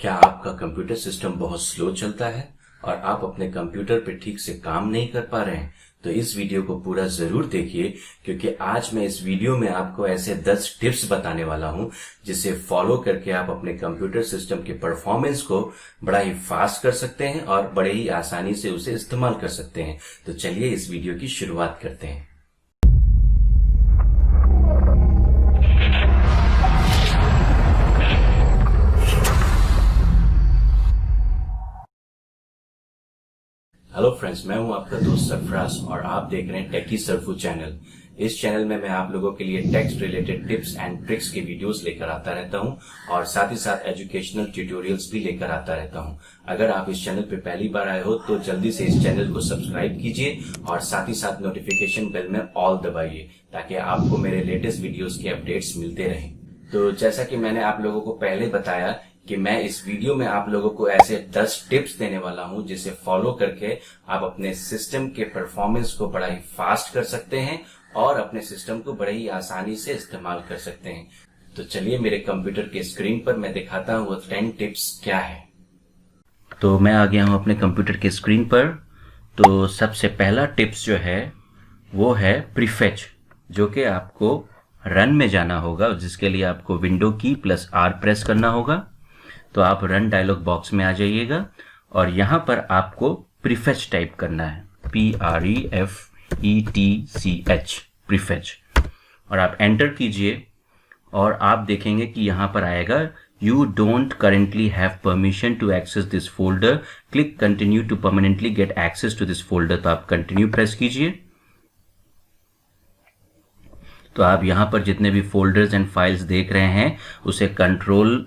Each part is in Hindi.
क्या आपका कंप्यूटर सिस्टम बहुत स्लो चलता है और आप अपने कंप्यूटर पे ठीक से काम नहीं कर पा रहे हैं? तो इस वीडियो को पूरा जरूर देखिए, क्योंकि आज मैं इस वीडियो में आपको ऐसे 10 टिप्स बताने वाला हूं जिसे फॉलो करके आप अपने कंप्यूटर सिस्टम के परफॉर्मेंस को बड़ा ही फास्ट कर सकते हैं और बड़े ही आसानी से उसे इस्तेमाल कर सकते हैं। तो चलिए इस वीडियो की शुरुआत करते हैं। हेलो फ्रेंड्स, मैं हूं आपका दोस्त सरफराज और आप देख रहे हैं टेकी सरफू चैनल। इस चैनल में मैं आप लोगों के लिए text related tips and tricks के वीडियोस लेकर आता रहता हूं और साथ ही साथ एजुकेशनल ट्यूटोरियल्स भी लेकर आता रहता हूं। अगर आप इस चैनल पे पहली बार आए हो तो जल्दी से इस चैनल को सब्सक्राइब कीजिए और साथ ही साथ नोटिफिकेशन बेल में ऑल दबाइए ताकि आपको मेरे लेटेस्ट वीडियोस के अपडेट्स मिलते रहें। तो जैसा कि मैंने आप लोगों को पहले बताया कि मैं इस वीडियो में आप लोगों को ऐसे 10 टिप्स देने वाला हूं जिसे फॉलो करके आप अपने सिस्टम के परफॉर्मेंस को बड़ा ही फास्ट कर सकते हैं और अपने सिस्टम को बड़े ही आसानी से इस्तेमाल कर सकते हैं। तो चलिए मेरे कंप्यूटर के स्क्रीन पर मैं दिखाता हूं वो 10 टिप्स क्या है। तो मैं आ गया हूं अपने कंप्यूटर के स्क्रीन पर। तो सबसे पहला टिप्स जो है वो है प्रीफेच, जो कि आपको रन में जाना होगा, जिसके लिए आपको विंडो की प्लस R प्रेस करना होगा। तो आप रन डायलॉग बॉक्स में आ जाइएगा और यहां पर आपको प्रीफेच टाइप करना है, PREFETCH, प्रीफेच, और आप एंटर कीजिए और आप देखेंगे कि यहां पर आएगा you don't currently have permission to access this folder, click continue to permanently get access to this folder. तो आप कंटिन्यू प्रेस कीजिए। तो आप यहां पर जितने भी फोल्डर्स एंड फाइल्स देख रहे हैं उसे कंट्रोल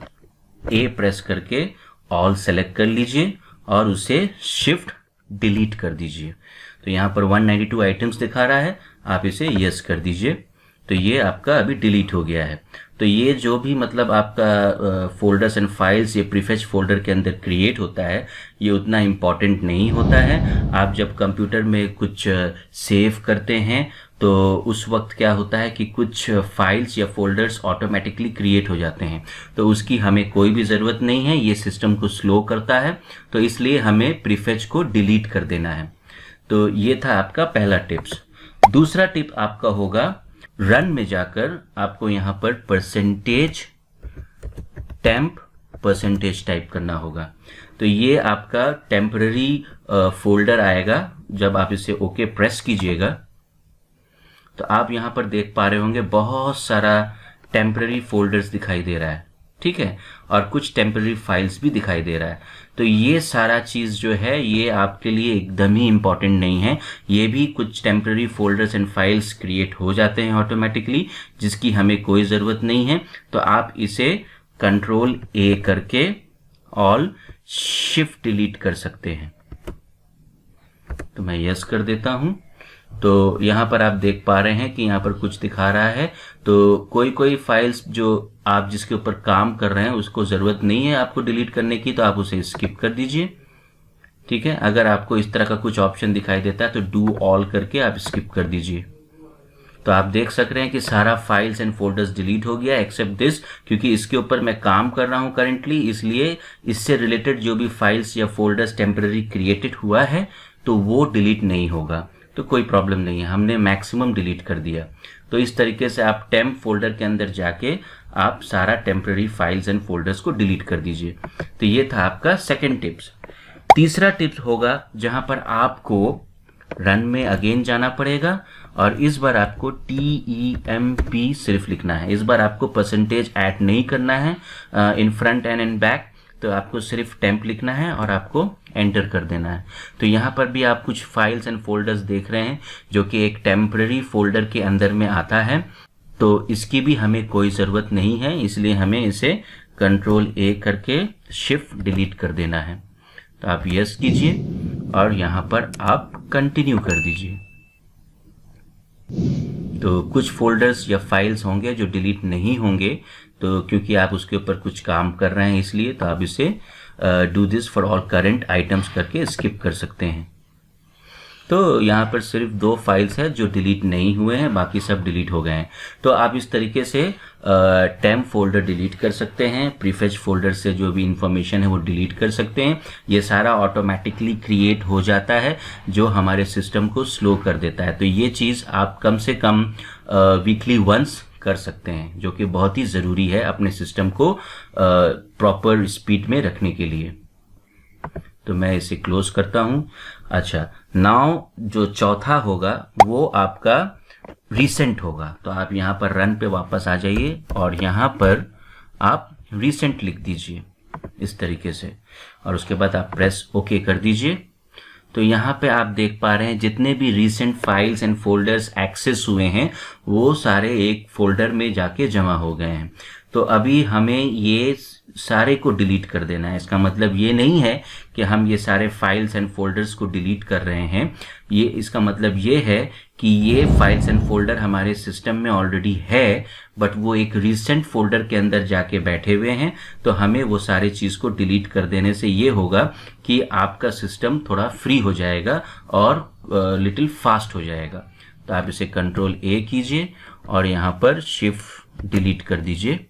A प्रेस करके ऑल सेलेक्ट कर लीजिए और उसे शिफ्ट डिलीट कर दीजिए। तो यहाँ पर 192 आइटम्स दिखा रहा है, आप इसे यस कर दीजिए। तो ये आपका अभी डिलीट हो गया है। तो ये जो भी मतलब आपका फोल्डर्स एंड फाइल्स ये प्रीफेच फोल्डर के अंदर क्रिएट होता है, ये उतना इम्पॉर्टेंट नहीं होता है। आप जब कंप्यूटर में कुछ सेव करते हैं तो उस वक्त क्या होता है कि कुछ फाइल्स या फोल्डर्स ऑटोमेटिकली क्रिएट हो जाते हैं, तो उसकी हमें कोई भी ज़रूरत नहीं है। ये सिस्टम को स्लो करता है, तो इसलिए हमें प्रीफेच को डिलीट कर देना है। तो ये था आपका पहला टिप्स। दूसरा टिप आपका होगा रन में जाकर आपको यहाँ पर %temp% टाइप करना होगा। तो ये आपका टेम्पररी फोल्डर आएगा। जब आप इसे ओके प्रेस कीजिएगा तो आप यहाँ पर देख पा रहे होंगे बहुत सारा टेम्पररी फोल्डर्स दिखाई दे रहा है, ठीक है, और कुछ टेम्पररी फाइल्स भी दिखाई दे रहा है। तो ये सारा चीज़ जो है ये आपके लिए एकदम ही इम्पॉर्टेंट नहीं है। ये भी कुछ temporary folders and files create हो जाते हैं ऑटोमेटिकली, जिसकी हमें कोई ज़रूरत नहीं है। तो आप इसे कंट्रोल A करके ऑल शिफ्ट डिलीट कर सकते हैं। तो मैं यस कर देता हूं। तो यहाँ पर आप देख पा रहे हैं कि यहाँ पर कुछ दिखा रहा है। तो कोई फाइल्स जो आप जिसके ऊपर काम कर रहे हैं उसको ज़रूरत नहीं है आपको डिलीट करने की, तो आप उसे स्किप कर दीजिए, ठीक है। अगर आपको इस तरह का कुछ ऑप्शन दिखाई देता है तो डू ऑल करके आप स्किप कर दीजिए। तो आप देख सक रहे हैं कि सारा फाइल्स एंड फोल्डर्स डिलीट हो गया एक्सेप्ट दिस, क्योंकि इसके ऊपर मैं काम कर रहा हूं करेंटली, इसलिए इससे रिलेटेड जो भी फाइल्स या फोल्डर्स टेम्पररी क्रिएटेड हुआ है तो वो डिलीट नहीं होगा। तो कोई प्रॉब्लम नहीं है, हमने मैक्सिमम डिलीट कर दिया। तो इस तरीके से आप टेम्प फोल्डर के अंदर जाके आप सारा टेम्पररी फाइल्स एंड फोल्डर्स को डिलीट कर दीजिए। तो ये था आपका सेकंड टिप्स। तीसरा टिप्स होगा जहां पर आपको रन में अगेन जाना पड़ेगा और इस बार आपको TEMP सिर्फ लिखना है। इस बार आपको परसेंटेज ऐड नहीं करना है in front and in back. तो आपको सिर्फ टेम्प लिखना है और आपको एंटर कर देना है। तो यहाँ पर भी आप कुछ फाइल्स एंड फोल्डर्स देख रहे हैं जो कि एक टेम्पररी फोल्डर के अंदर में आता है। तो इसकी भी हमें कोई ज़रूरत नहीं है, इसलिए हमें इसे कंट्रोल A करके शिफ्ट डिलीट कर देना है। तो आप यस कीजिए और यहाँ पर आप कंटिन्यू कर दीजिए। तो कुछ फोल्डर्स या फाइल्स होंगे जो डिलीट नहीं होंगे, तो क्योंकि आप उसके ऊपर कुछ काम कर रहे हैं इसलिए, तो आप इसे do this for all current items करके स्किप कर सकते हैं। तो यहाँ पर सिर्फ 2 फाइल्स हैं जो डिलीट नहीं हुए हैं, बाकी सब डिलीट हो गए हैं। तो आप इस तरीके से टेम्प फोल्डर डिलीट कर सकते हैं, प्रीफेच फोल्डर से जो भी इंफॉर्मेशन है वो डिलीट कर सकते हैं। ये सारा ऑटोमेटिकली क्रिएट हो जाता है जो हमारे सिस्टम को स्लो कर देता है। तो ये चीज़ आप कम से कम वीकली वंस कर सकते हैं, जो कि बहुत ही ज़रूरी है अपने सिस्टम को प्रॉपर स्पीड में रखने के लिए। तो मैं इसे क्लोज करता हूं। अच्छा, नाउ जो चौथा होगा वो आपका रीसेंट होगा। तो आप यहाँ पर रन पे वापस आ जाइए और यहाँ पर आप रीसेंट लिख दीजिए इस तरीके से, और उसके बाद आप प्रेस ओके कर दीजिए। तो यहाँ पे आप देख पा रहे हैं जितने भी recent files and folders access हुए हैं वो सारे एक फोल्डर में जाके जमा हो गए हैं। तो अभी हमें ये सारे को डिलीट कर देना है। इसका मतलब ये नहीं है कि हम ये सारे फाइल्स एंड फोल्डर्स को डिलीट कर रहे हैं। ये इसका मतलब ये है कि ये फाइल्स एंड फोल्डर हमारे सिस्टम में ऑलरेडी है, बट वो एक रीसेंट फोल्डर के अंदर जाके बैठे हुए हैं। तो हमें वो सारी चीज़ को डिलीट कर देने से ये होगा कि आपका सिस्टम थोड़ा फ्री हो जाएगा और लिटिल फास्ट हो जाएगा। तो आप इसे कंट्रोल ए कीजिए और यहाँ पर शिफ्ट डिलीट कर दीजिए।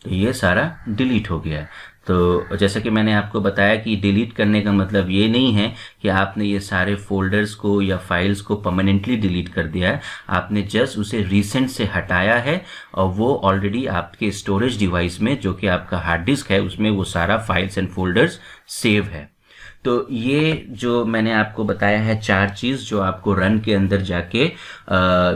तो ये सारा डिलीट हो गया। तो जैसा कि मैंने आपको बताया कि डिलीट करने का मतलब ये नहीं है कि आपने ये सारे फोल्डर्स को या फाइल्स को परमानेंटली डिलीट कर दिया है। आपने जस्ट उसे रीसेंट से हटाया है और वो ऑलरेडी आपके स्टोरेज डिवाइस में, जो कि आपका हार्ड डिस्क है, उसमें वो सारा फाइल्स एंड फोल्डर्स सेव है। तो ये जो मैंने आपको बताया है 4 चीज़ जो आपको रन के अंदर जाके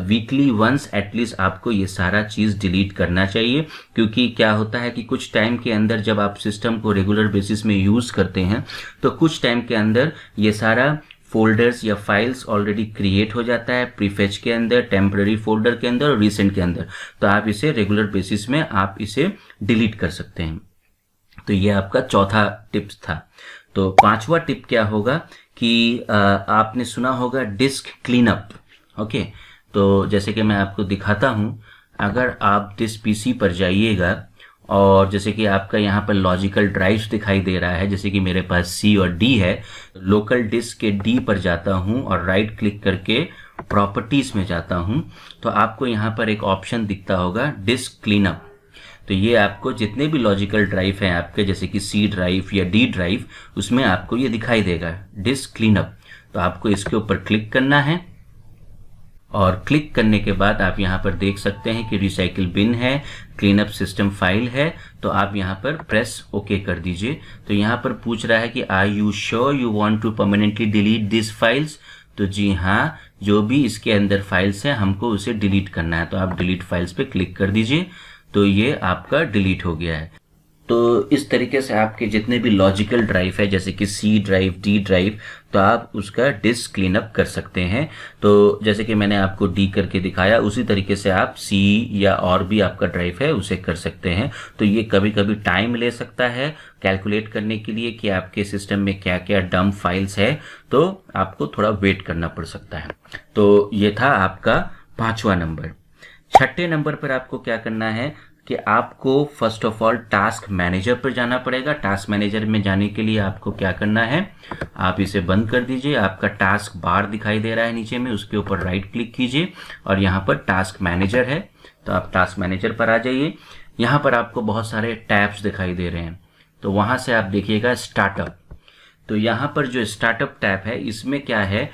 वीकली वंस एटलीस्ट आपको ये सारा चीज़ डिलीट करना चाहिए। क्योंकि क्या होता है कि कुछ टाइम के अंदर जब आप सिस्टम को रेगुलर बेसिस में यूज़ करते हैं तो कुछ टाइम के अंदर ये सारा फोल्डर्स या फाइल्स ऑलरेडी क्रिएट हो जाता है प्रीफेच के अंदर, टेम्पररी फोल्डर के अंदर और रीसेंट के अंदर। तो आप इसे रेगुलर बेसिस में आप इसे डिलीट कर सकते हैं। तो ये आपका चौथा टिप्स था। तो 5वां टिप क्या होगा कि आपने सुना होगा डिस्क क्लीनअप। ओके, तो जैसे कि मैं आपको दिखाता हूं, अगर आप दिस पीसी पर जाइएगा और जैसे कि आपका यहाँ पर लॉजिकल ड्राइव्स दिखाई दे रहा है, जैसे कि मेरे पास सी और डी है, लोकल डिस्क के डी पर जाता हूं और राइट क्लिक करके प्रॉपर्टीज में जाता हूं, तो आपको यहाँ पर एक ऑप्शन दिखता होगा डिस्क क्लीनअप। तो ये आपको जितने भी लॉजिकल ड्राइव हैं आपके, जैसे कि सी ड्राइव या डी ड्राइव, उसमें आपको ये दिखाई देगा डिस्क क्लीनअप। तो आपको इसके ऊपर क्लिक करना है और क्लिक करने के बाद आप यहाँ पर देख सकते हैं कि रिसाइकिल बिन है, क्लीनअप सिस्टम फाइल है। तो आप यहाँ पर प्रेस ओके कर दीजिए। तो यहाँ पर पूछ रहा है कि are you sure you want to permanently delete this files. तो जी हाँ, जो भी इसके अंदर फाइल्स हैं हमको उसे डिलीट करना है। तो आप डिलीट फाइल्स पे क्लिक कर दीजिए। तो ये आपका डिलीट हो गया है। तो इस तरीके से आपके जितने भी लॉजिकल ड्राइव है, जैसे कि सी ड्राइव, डी ड्राइव, तो आप उसका डिस्क क्लीनअप कर सकते हैं। तो जैसे कि मैंने आपको डी करके दिखाया, उसी तरीके से आप सी या और भी आपका ड्राइव है उसे कर सकते हैं। तो ये कभी कभी टाइम ले सकता है कैलकुलेट करने के लिए कि आपके सिस्टम में क्या क्या डंप फाइल्स है, तो आपको थोड़ा वेट करना पड़ सकता है। तो ये था आपका 5वां नंबर। 6ठे नंबर पर आपको क्या करना है कि आपको first of all task manager पर जाना पड़ेगा। टास्क मैनेजर में जाने के लिए आपको क्या करना है, आप इसे बंद कर दीजिए। आपका टास्क बार दिखाई दे रहा है नीचे में, उसके ऊपर राइट क्लिक कीजिए और यहाँ पर टास्क मैनेजर है। तो आप टास्क मैनेजर पर आ जाइए। यहाँ पर आपको बहुत सारे टैब्स दिखाई दे रहे हैं, तो वहाँ से आप देखिएगा स्टार्टअप। तो यहाँ पर जो स्टार्टअप टैब है, इसमें क्या है,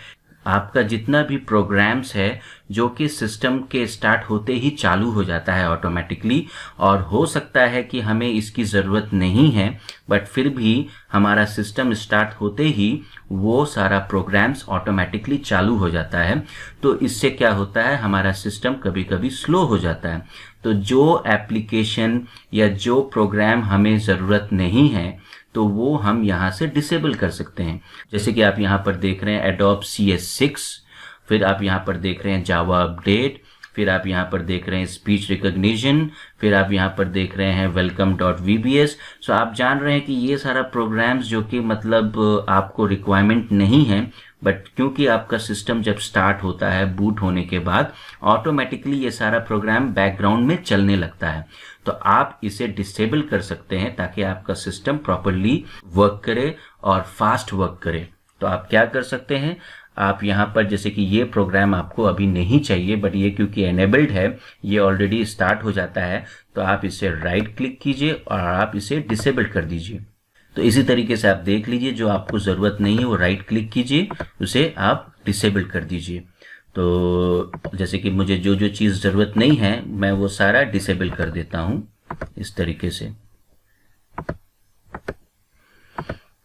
आपका जितना भी प्रोग्राम्स है जो कि सिस्टम के स्टार्ट होते ही चालू हो जाता है ऑटोमेटिकली, और हो सकता है कि हमें इसकी ज़रूरत नहीं है, बट फिर भी हमारा सिस्टम स्टार्ट होते ही वो सारा प्रोग्राम्स ऑटोमेटिकली चालू हो जाता है। तो इससे क्या होता है, हमारा सिस्टम कभी कभी स्लो हो जाता है। तो जो एप्लीकेशन या जो प्रोग्राम हमें ज़रूरत नहीं है तो वो हम यहाँ से डिसेबल कर सकते हैं। जैसे कि आप यहाँ पर देख रहे हैं एडोब CS6, फिर आप यहाँ पर देख रहे हैं जावा अपडेट, फिर आप यहाँ पर देख रहे हैं स्पीच रिकॉग्निशन, फिर आप यहाँ पर देख रहे हैं welcome.vbs। सो आप जान रहे हैं कि ये सारा प्रोग्राम्स जो कि मतलब आपको रिक्वायरमेंट नहीं है, बट क्योंकि आपका सिस्टम जब स्टार्ट होता है बूट होने के बाद ऑटोमेटिकली ये सारा प्रोग्राम बैकग्राउंड में चलने लगता है। तो आप इसे डिसेबल कर सकते हैं ताकि आपका सिस्टम प्रॉपरली वर्क करे और फास्ट वर्क करे। तो आप क्या कर सकते हैं, आप यहाँ पर जैसे कि ये प्रोग्राम आपको अभी नहीं चाहिए, बट ये क्योंकि एनेबल्ड है, ये ऑलरेडी स्टार्ट हो जाता है, तो आप इसे राइट क्लिक कीजिए और आप इसे डिसेबल कर दीजिए। तो इसी तरीके से आप देख लीजिए, जो आपको ज़रूरत नहीं है वो राइट क्लिक कीजिए, उसे आप डिसेबल कर दीजिए। तो जैसे कि मुझे जो जो चीज़ ज़रूरत नहीं है मैं वो सारा डिसेबल कर देता हूँ इस तरीके से।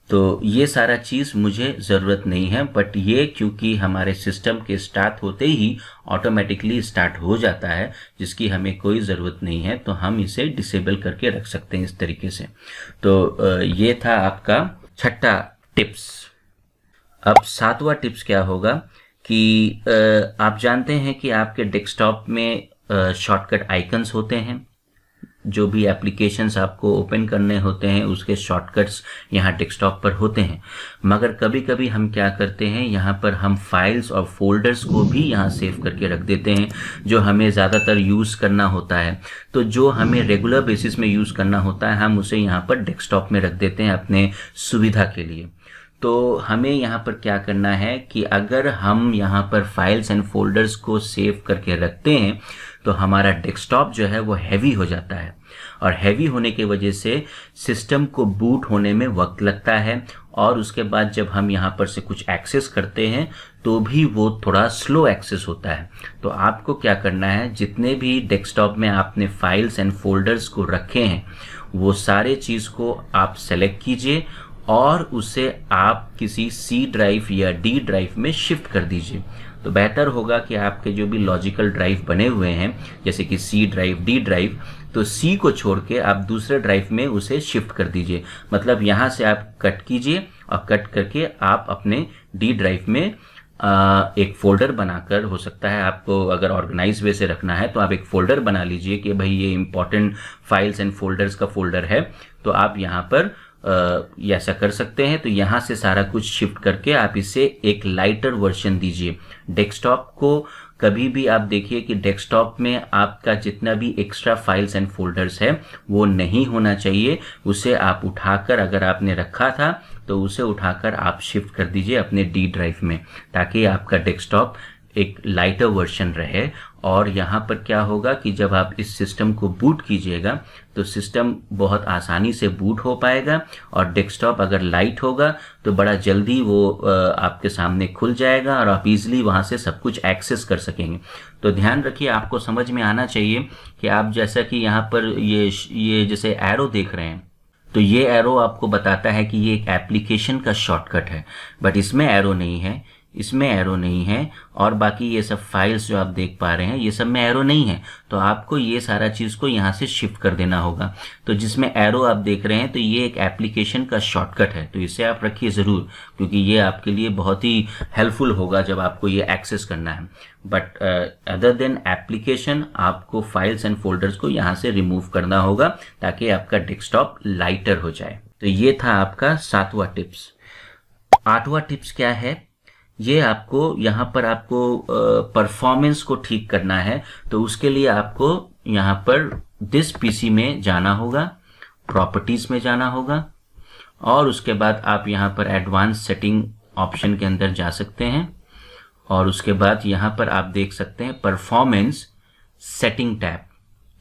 तो ये सारा चीज़ मुझे ज़रूरत नहीं है, बट ये क्योंकि हमारे सिस्टम के स्टार्ट होते ही ऑटोमेटिकली स्टार्ट हो जाता है, जिसकी हमें कोई ज़रूरत नहीं है, तो हम इसे डिसेबल करके रख सकते हैं इस तरीके से। तो ये था आपका छठा टिप्स। अब सातवां टिप्स क्या होगा कि आप जानते हैं कि आपके डेस्कटॉप में शॉर्टकट आइकन्स होते हैं, जो भी एप्लीकेशंस आपको ओपन करने होते हैं उसके शॉर्टकट्स यहाँ डेस्कटॉप पर होते हैं। मगर कभी कभी हम क्या करते हैं, यहाँ पर हम फाइल्स और फोल्डर्स को भी यहाँ सेव करके रख देते हैं, जो हमें ज़्यादातर यूज़ करना होता है। तो जो हमें रेगुलर बेसिस में यूज़ करना होता है हम उसे यहाँ पर डेस्कटॉप में रख देते हैं अपने सुविधा के लिए। तो हमें यहाँ पर क्या करना है कि अगर हम यहाँ पर फाइल्स एंड फोल्डर्स को सेव करके रखते हैं तो हमारा डेस्कटॉप जो है वो हैवी हो जाता है, और हैवी होने की वजह से सिस्टम को बूट होने में वक्त लगता है, और उसके बाद जब हम यहाँ पर से कुछ एक्सेस करते हैं तो भी वो थोड़ा स्लो एक्सेस होता है। तो आपको क्या करना है, जितने भी डेस्कटॉप में आपने फाइल्स एंड फोल्डर्स को रखे हैं वो सारे चीज़ को आप सेलेक्ट कीजिए और उसे आप किसी सी ड्राइव या डी ड्राइव में शिफ्ट कर दीजिए। तो बेहतर होगा कि आपके जो भी लॉजिकल ड्राइव बने हुए हैं जैसे कि सी ड्राइव, डी ड्राइव, तो सी को छोड़ के आप दूसरे ड्राइव में उसे शिफ्ट कर दीजिए। मतलब यहाँ से आप कट कीजिए और कट करके आप अपने डी ड्राइव में एक फोल्डर बनाकर, हो सकता है आपको अगर ऑर्गेनाइज वे से रखना है तो आप एक फोल्डर बना लीजिए कि भाई ये इंपॉर्टेंट फाइल्स एंड फोल्डर्स का फोल्डर है, तो आप यहाँ पर ऐसा कर सकते हैं। तो यहाँ से सारा कुछ शिफ्ट करके आप इसे एक लाइटर वर्जन दीजिए। डेस्कटॉप को कभी भी आप देखिए कि डेस्कटॉप में आपका जितना भी एक्स्ट्रा फाइल्स एंड फोल्डर्स है वो नहीं होना चाहिए। उसे आप उठाकर, अगर आपने रखा था तो उसे उठाकर आप शिफ्ट कर दीजिए अपने डी ड्राइव में, ताकि आपका डेस्कटॉप एक लाइटर वर्जन रहे। और यहाँ पर क्या होगा कि जब आप इस सिस्टम को बूट कीजिएगा तो सिस्टम बहुत आसानी से बूट हो पाएगा, और डेस्कटॉप अगर लाइट होगा तो बड़ा जल्दी वो आपके सामने खुल जाएगा और आप इजीली वहाँ से सब कुछ एक्सेस कर सकेंगे। तो ध्यान रखिए, आपको समझ में आना चाहिए कि आप जैसा कि यहाँ पर ये जैसे एरो देख रहे हैं, तो ये एरो आपको बताता है कि ये एक एप्लीकेशन का शॉर्टकट है, बट इसमें एरो नहीं है, इसमें एरो नहीं है। और बाकी ये सब फाइल्स जो आप देख पा रहे हैं ये सब में एरो नहीं है, तो आपको ये सारा चीज़ को यहाँ से शिफ्ट कर देना होगा। तो जिसमें एरो आप देख रहे हैं तो ये एक एप्लीकेशन का शॉर्टकट है, तो इसे आप रखिए ज़रूर, क्योंकि ये आपके लिए बहुत ही हेल्पफुल होगा जब आपको ये एक्सेस करना है। बट अदर देन एप्लीकेशन आपको फाइल्स एंड फोल्डर्स को यहाँ से रिमूव करना होगा ताकि आपका डेस्कटॉप लाइटर हो जाए। तो ये था आपका 7वां टिप्स। 8वां टिप्स क्या है, ये आपको यहाँ पर आपको परफॉर्मेंस को ठीक करना है। तो उसके लिए आपको यहाँ पर दिस पीसी में जाना होगा, प्रॉपर्टीज में जाना होगा, और उसके बाद आप यहाँ पर एडवांस सेटिंग ऑप्शन के अंदर जा सकते हैं, और उसके बाद यहाँ पर आप देख सकते हैं परफॉर्मेंस सेटिंग टैब।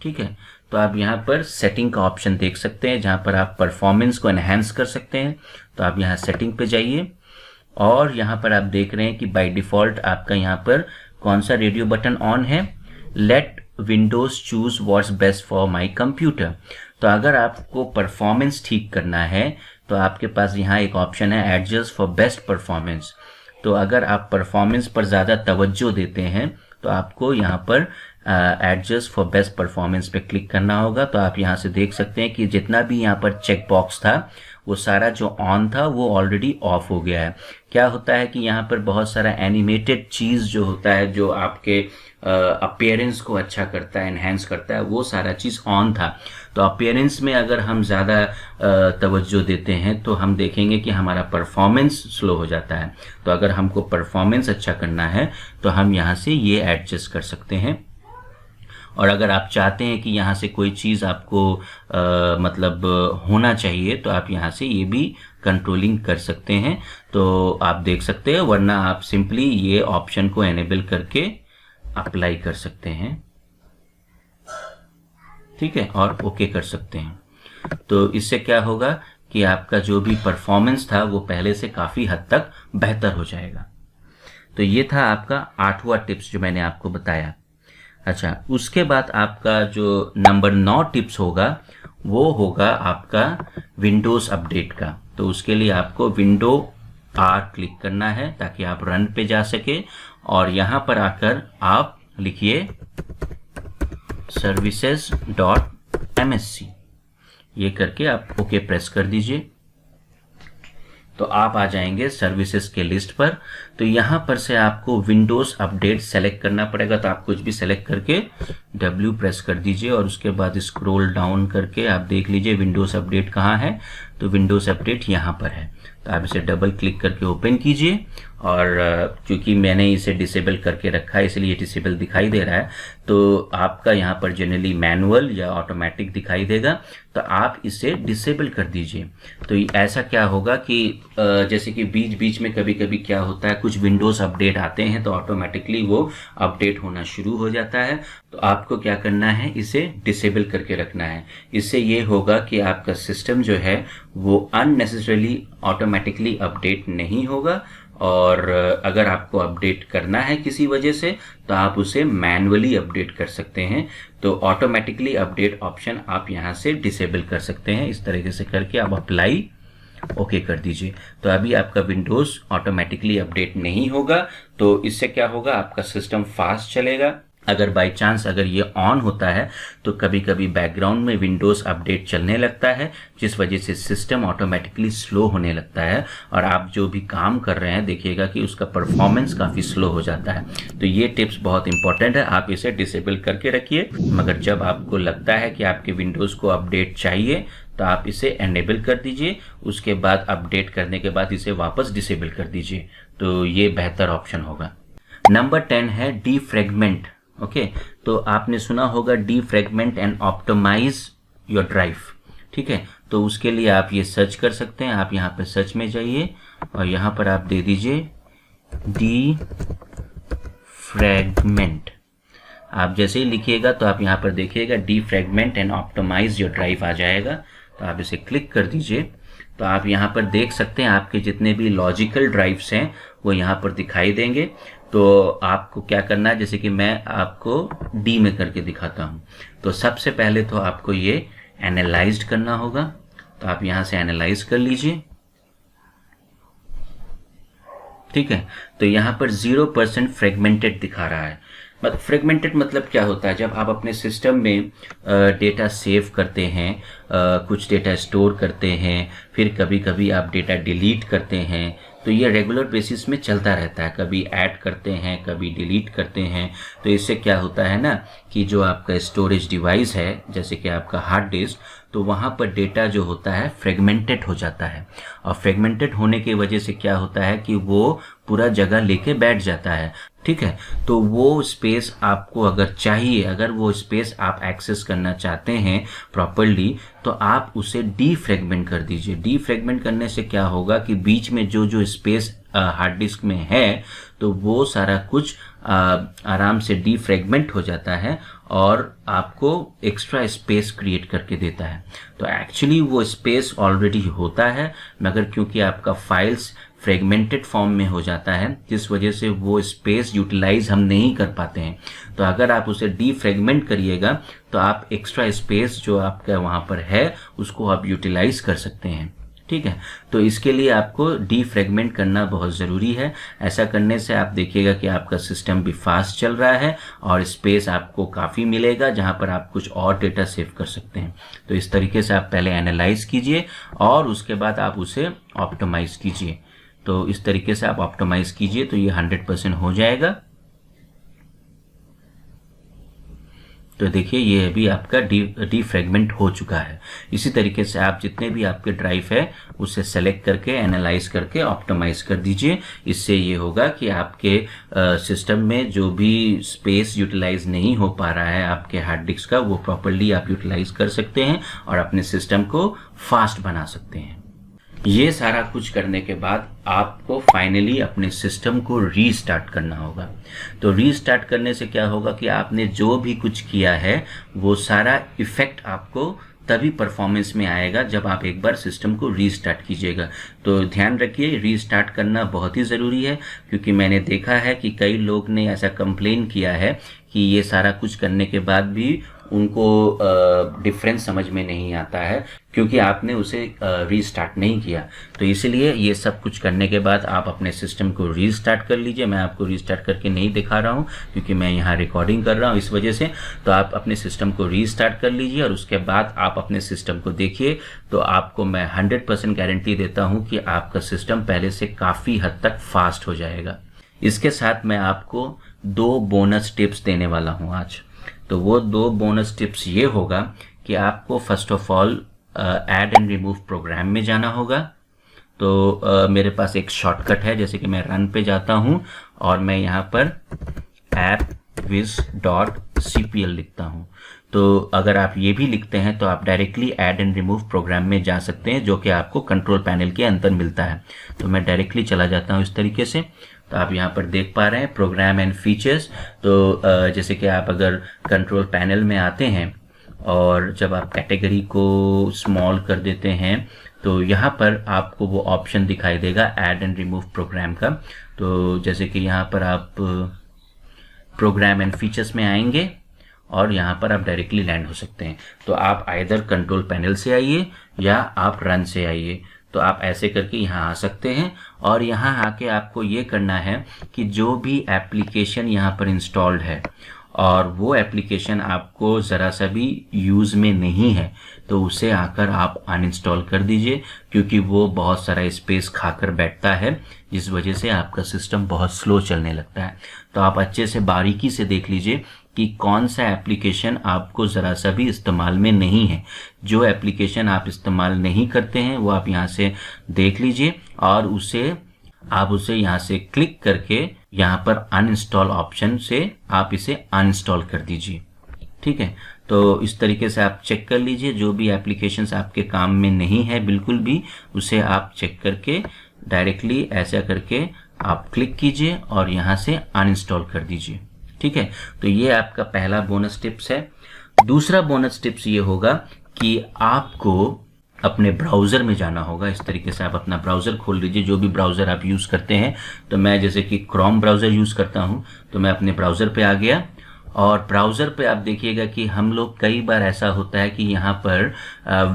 ठीक है, तो आप यहाँ पर सेटिंग का ऑप्शन देख सकते हैं जहाँ पर आप परफॉर्मेंस को एनहेंस कर सकते हैं। तो आप यहाँ सेटिंग पे जाइए, और यहाँ पर आप देख रहे हैं कि बाय डिफ़ॉल्ट आपका यहाँ पर कौन सा रेडियो बटन ऑन है, let Windows choose what's best for my computer. तो अगर आपको परफॉर्मेंस ठीक करना है तो आपके पास यहाँ एक ऑप्शन है एडजस्ट फॉर बेस्ट परफॉर्मेंस। तो अगर आप परफॉर्मेंस पर ज़्यादा तवज्जो देते हैं तो आपको यहाँ पर एडजस्ट फॉर बेस्ट परफॉर्मेंस पे क्लिक करना होगा। तो आप यहाँ से देख सकते हैं कि जितना भी यहाँ पर चेक बॉक्स था वो सारा जो ऑन था वो ऑलरेडी ऑफ हो गया है। क्या होता है कि यहाँ पर बहुत सारा एनिमेटेड चीज़ जो होता है, जो आपके अपीयरेंस को अच्छा करता है, एनहेंस करता है, वो सारा चीज़ ऑन था। तो अपीयरेंस में अगर हम ज़्यादा तवज्जो देते हैं तो हम देखेंगे कि हमारा परफॉर्मेंस स्लो हो जाता है। तो अगर हमको परफॉर्मेंस अच्छा करना है तो हम यहाँ से ये एडजस्ट कर सकते हैं। और अगर आप चाहते हैं कि यहाँ से कोई चीज़ आपको मतलब होना चाहिए तो आप यहाँ से ये भी कंट्रोलिंग कर सकते हैं। तो आप देख सकते हैं, वरना आप सिंपली ये ऑप्शन को एनेबल करके अप्लाई कर सकते हैं, ठीक है, और ओके कर सकते हैं। तो इससे क्या होगा कि आपका जो भी परफॉर्मेंस था वो पहले से काफ़ी हद तक बेहतर हो जाएगा। तो ये था आपका 8वां टिप्स जो मैंने आपको बताया। अच्छा, उसके बाद आपका जो नंबर 9 टिप्स होगा वो होगा आपका विंडोज़ अपडेट का। तो उसके लिए आपको विंडो R क्लिक करना है ताकि आप रन पे जा सके, और यहाँ पर आकर आप लिखिए services.msc, ये करके आप ओके प्रेस कर दीजिए। तो आप आ जाएंगे सर्विसेज के लिस्ट पर। तो यहाँ पर से आपको विंडोज़ अपडेट सेलेक्ट करना पड़ेगा। तो आप कुछ भी सेलेक्ट करके W प्रेस कर दीजिए और उसके बाद स्क्रॉल डाउन करके आप देख लीजिए विंडोज़ अपडेट कहाँ है। तो विंडोज़ अपडेट यहाँ पर है। तो आप इसे डबल क्लिक करके ओपन कीजिए, और क्योंकि मैंने इसे डिसेबल करके रखा है इसलिए डिसेबल दिखाई दे रहा है। तो आपका यहाँ पर जनरली मैनुअल या ऑटोमेटिक दिखाई देगा, तो आप इसे डिसेबल कर दीजिए। तो ऐसा क्या होगा कि जैसे कि बीच बीच में कभी कभी क्या होता है, कुछ विंडोज़ अपडेट आते हैं तो ऑटोमेटिकली वो अपडेट होना शुरू हो जाता है। तो आपको क्या करना है, इसे डिसेबल करके रखना है। इससे ये होगा कि आपका सिस्टम जो है वो अननेसेसरीली ऑटोमेटिकली अपडेट नहीं होगा, और अगर आपको अपडेट करना है किसी वजह से तो आप उसे मैन्युअली अपडेट कर सकते हैं। तो ऑटोमेटिकली अपडेट ऑप्शन आप यहाँ से डिसेबल कर सकते हैं। इस तरीके से करके आप अप्लाई ओके कर दीजिए। तो अभी आपका विंडोज़ ऑटोमेटिकली अपडेट नहीं होगा। तो इससे क्या होगा, आपका सिस्टम फास्ट चलेगा। अगर बाय चांस अगर ये ऑन होता है तो कभी कभी बैकग्राउंड में विंडोज़ अपडेट चलने लगता है, जिस वजह से सिस्टम ऑटोमेटिकली स्लो होने लगता है, और आप जो भी काम कर रहे हैं देखिएगा कि उसका परफॉर्मेंस काफ़ी स्लो हो जाता है। तो ये टिप्स बहुत इंपॉर्टेंट है, आप इसे डिसेबल करके रखिए। मगर जब आपको लगता है कि आपके विंडोज़ को अपडेट चाहिए तो आप इसे एनेबल कर दीजिए। उसके बाद अपडेट करने के बाद इसे वापस डिसेबल कर दीजिए। तो ये बेहतर ऑप्शन होगा। नंबर 10 है डीफ्रैगमेंट। ओके, तो आपने सुना होगा defragment and optimise your drive, ठीक है। तो उसके लिए आप ये सर्च कर सकते हैं। आप यहाँ पर सर्च में जाइए और यहाँ पर आप दे दीजिए डीफ्रैगमेंट। आप जैसे ही लिखिएगा तो आप यहाँ पर देखिएगा defragment and optimise your drive आ जाएगा। तो आप इसे क्लिक कर दीजिए। तो आप यहाँ पर देख सकते हैं आपके जितने भी लॉजिकल ड्राइव्स हैं वो यहाँ पर दिखाई देंगे। तो आपको क्या करना है, जैसे कि मैं आपको डी में करके दिखाता हूँ। तो सबसे पहले तो आपको ये एनालाइज्ड करना होगा। तो आप यहाँ से एनालाइज कर लीजिए, ठीक है। तो यहाँ पर 0% फ्रेगमेंटेड दिखा रहा है। फ्रेगमेंटेड मतलब क्या होता है, जब आप अपने सिस्टम में डेटा सेव करते हैं, कुछ डेटा स्टोर करते हैं, फिर कभी कभी आप डेटा डिलीट करते हैं, तो ये रेगुलर बेसिस में चलता रहता है। कभी ऐड करते हैं, कभी डिलीट करते हैं। तो इससे क्या होता है ना कि जो आपका स्टोरेज डिवाइस है, जैसे कि आपका हार्ड डिस्क, तो वहाँ पर डेटा जो होता है फ्रेगमेंटेड हो जाता है। और फ्रेगमेंटेड होने की वजह से क्या होता है कि वो पूरा जगह लेके बैठ जाता है, ठीक है। तो वो स्पेस आपको अगर चाहिए, अगर वो स्पेस आप एक्सेस करना चाहते हैं प्रॉपरली, तो आप उसे डीफ्रैगमेंट कर दीजिए। डीफ्रैगमेंट करने से क्या होगा कि बीच में जो जो स्पेस हार्ड डिस्क में है तो वो सारा कुछ आराम से डीफ्रैगमेंट हो जाता है और आपको एक्स्ट्रा स्पेस क्रिएट करके देता है। तो एक्चुअली वो स्पेस ऑलरेडी होता है, मगर क्योंकि आपका फाइल्स फ्रेगमेंटेड फॉर्म में हो जाता है, जिस वजह से वो स्पेस यूटिलाइज हम नहीं कर पाते हैं। तो अगर आप उसे डीफ्रैगमेंट करिएगा तो आप एक्स्ट्रा स्पेस जो आपका वहाँ पर है उसको आप यूटिलाइज कर सकते हैं, ठीक है। तो इसके लिए आपको डीफ्रैगमेंट करना बहुत ज़रूरी है। ऐसा करने से आप देखिएगा कि आपका सिस्टम भी फास्ट चल रहा है और स्पेस आपको काफ़ी मिलेगा जहाँ पर आप कुछ और डेटा सेव कर सकते हैं। तो इस तरीके से आप पहले एनालाइज कीजिए और उसके बाद आप उसे ऑप्टिमाइज कीजिए। तो इस तरीके से आप ऑप्टिमाइज कीजिए तो ये 100% हो जाएगा। तो देखिए ये अभी आपका डीफ्रेगमेंट हो चुका है। इसी तरीके से आप जितने भी आपके ड्राइव है उसे सेलेक्ट करके एनालाइज करके ऑप्टिमाइज कर दीजिए। इससे ये होगा कि आपके सिस्टम में जो भी स्पेस यूटिलाइज नहीं हो पा रहा है आपके हार्ड डिस्क का, वो प्रॉपर्ली आप यूटिलाइज कर सकते हैं और अपने सिस्टम को फास्ट बना सकते हैं। ये सारा कुछ करने के बाद आपको फाइनली अपने सिस्टम को रीस्टार्ट करना होगा। तो रीस्टार्ट करने से क्या होगा कि आपने जो भी कुछ किया है वो सारा इफेक्ट आपको तभी परफॉर्मेंस में आएगा जब आप एक बार सिस्टम को रीस्टार्ट कीजिएगा। तो ध्यान रखिए रीस्टार्ट करना बहुत ही ज़रूरी है, क्योंकि मैंने देखा है कि कई लोग ने ऐसा कंप्लेन किया है कि ये सारा कुछ करने के बाद भी उनको डिफरेंस समझ में नहीं आता है, क्योंकि आपने उसे रीस्टार्ट नहीं किया। तो इसलिए ये सब कुछ करने के बाद आप अपने सिस्टम को रीस्टार्ट कर लीजिए। मैं आपको रीस्टार्ट करके नहीं दिखा रहा हूँ क्योंकि मैं यहाँ रिकॉर्डिंग कर रहा हूँ, इस वजह से। तो आप अपने सिस्टम को रीस्टार्ट कर लीजिए और उसके बाद आप अपने सिस्टम को देखिए। तो आपको मैं 100% गारंटी देता हूँ कि आपका सिस्टम पहले से काफ़ी हद तक फास्ट हो जाएगा। इसके साथ मैं आपको 2 बोनस टिप्स देने वाला हूँ आज। तो वो 2 बोनस टिप्स ये होगा कि आपको first of all add and remove program में जाना होगा। तो मेरे पास एक शॉर्टकट है, जैसे कि मैं रन पे जाता हूँ और मैं यहाँ पर appwiz.cpl लिखता हूँ। तो अगर आप ये भी लिखते हैं तो आप directly add and remove program में जा सकते हैं, जो कि आपको कंट्रोल पैनल के अंदर मिलता है। तो मैं डायरेक्टली चला जाता हूँ इस तरीके से। तो आप यहाँ पर देख पा रहे हैं प्रोग्राम एंड फीचर्स। तो जैसे कि आप अगर कंट्रोल पैनल में आते हैं और जब आप कैटेगरी को स्मॉल कर देते हैं तो यहाँ पर आपको वो ऑप्शन दिखाई देगा ऐड एंड रिमूव प्रोग्राम का। तो जैसे कि यहाँ पर आप प्रोग्राम एंड फीचर्स में आएंगे और यहाँ पर आप डायरेक्टली लैंड हो सकते हैं। तो आप आइदर कंट्रोल पैनल से आइए या आप रन से आइए। तो आप ऐसे करके यहाँ आ सकते हैं और यहाँ आके आपको ये करना है कि जो भी एप्लीकेशन यहाँ पर इंस्टॉल्ड है और वो एप्लीकेशन आपको ज़रा सा भी यूज़ में नहीं है तो उसे आकर आप अनइंस्टॉल कर दीजिए, क्योंकि वो बहुत सारा स्पेस खाकर बैठता है, जिस वजह से आपका सिस्टम बहुत स्लो चलने लगता है। तो आप अच्छे से बारीकी से देख लीजिए कि कौन सा एप्लीकेशन आपको ज़रा सा भी इस्तेमाल में नहीं है। जो एप्लीकेशन आप इस्तेमाल नहीं करते हैं वो आप यहाँ से देख लीजिए और आप उसे यहाँ से क्लिक करके यहाँ पर अनइंस्टॉल ऑप्शन से आप इसे अनइंस्टॉल कर दीजिए। ठीक है, तो इस तरीके से आप चेक कर लीजिए जो भी एप्लीकेशंस आपके काम में नहीं है बिल्कुल भी, उसे आप चेक करके डायरेक्टली ऐसा करके आप क्लिक कीजिए और यहाँ से अनइंस्टॉल कर दीजिए। ठीक है, तो ये आपका पहला बोनस टिप्स है। दूसरा बोनस टिप्स ये होगा कि आपको अपने ब्राउज़र में जाना होगा। इस तरीके से आप अपना ब्राउज़र खोल लीजिए, जो भी ब्राउज़र आप यूज़ करते हैं। तो मैं जैसे कि क्रोम ब्राउज़र यूज़ करता हूँ, तो मैं अपने ब्राउज़र पे आ गया और ब्राउज़र पे आप देखिएगा कि हम लोग कई बार ऐसा होता है कि यहाँ पर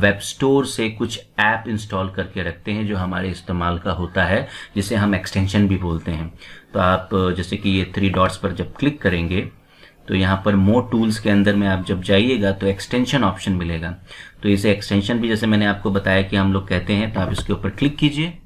वेब स्टोर से कुछ ऐप इंस्टॉल करके रखते हैं जो हमारे इस्तेमाल का होता है, जिसे हम एक्सटेंशन भी बोलते हैं। तो आप जैसे कि ये 3 डॉट्स पर जब क्लिक करेंगे तो यहाँ पर मोर टूल्स के अंदर में आप जब जाइएगा तो एक्सटेंशन ऑप्शन मिलेगा। तो इसे एक्सटेंशन भी जैसे मैंने आपको बताया कि हम लोग कहते हैं, तो आप इसके ऊपर क्लिक कीजिए।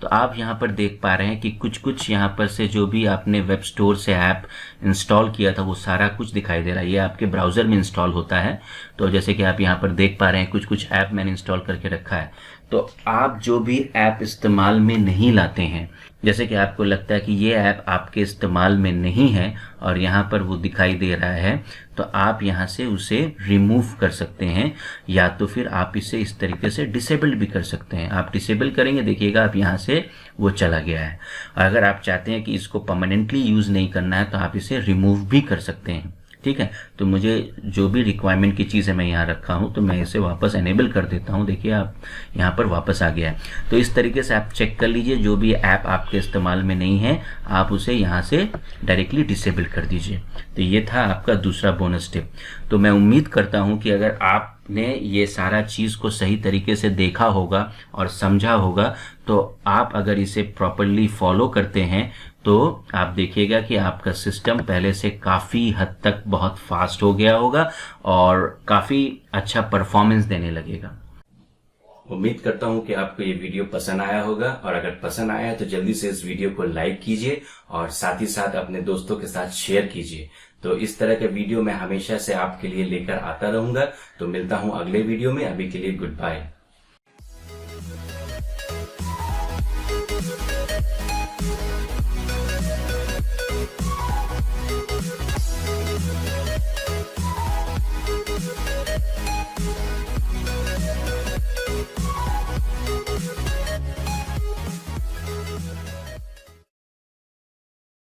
तो आप यहाँ पर देख पा रहे हैं कि कुछ यहाँ पर से जो भी आपने वेब स्टोर से ऐप इंस्टॉल किया था वो सारा कुछ दिखाई दे रहा है। ये आपके ब्राउज़र में इंस्टॉल होता है। तो जैसे कि आप यहाँ पर देख पा रहे हैं कुछ ऐप मैंने इंस्टॉल करके रखा है। तो आप जो भी ऐप इस्तेमाल में नहीं लाते हैं, जैसे कि आपको लगता है कि ये ऐप आपके इस्तेमाल में नहीं है और यहाँ पर वो दिखाई दे रहा है, तो आप यहाँ से उसे रिमूव कर सकते हैं या तो फिर आप इसे इस तरीके से डिसेबल भी कर सकते हैं। आप डिसेबल करेंगे, देखिएगा आप यहाँ से वो चला गया है। और अगर आप चाहते हैं कि इसको परमानेंटली यूज़ नहीं करना है तो आप इसे रिमूव भी कर सकते हैं। ठीक है, तो मुझे जो भी रिक्वायरमेंट की चीज़ है मैं यहाँ रखा हूँ, तो मैं इसे वापस एनेबल कर देता हूँ। देखिए आप यहाँ पर वापस आ गया है। तो इस तरीके से आप चेक कर लीजिए जो भी ऐप आपके इस्तेमाल में नहीं है आप उसे यहाँ से डायरेक्टली डिसेबल कर दीजिए। तो ये था आपका दूसरा बोनस टिप। तो मैं उम्मीद करता हूँ कि अगर आपने ये सारा चीज़ को सही तरीके से देखा होगा और समझा होगा, तो आप अगर इसे प्रॉपरली फॉलो करते हैं तो आप देखिएगा कि आपका सिस्टम पहले से काफ़ी हद तक बहुत फास्ट हो गया होगा और काफ़ी अच्छा परफॉर्मेंस देने लगेगा। उम्मीद करता हूं कि आपको ये वीडियो पसंद आया होगा, और अगर पसंद आया तो जल्दी से इस वीडियो को लाइक कीजिए और साथ ही साथ अपने दोस्तों के साथ शेयर कीजिए। तो तो इस तरह के वीडियो मैं हमेशा से आपके लिए लेकर आता रहूंगा। तो मिलता हूं अगले वीडियो में, अभी के लिए गुड बाय।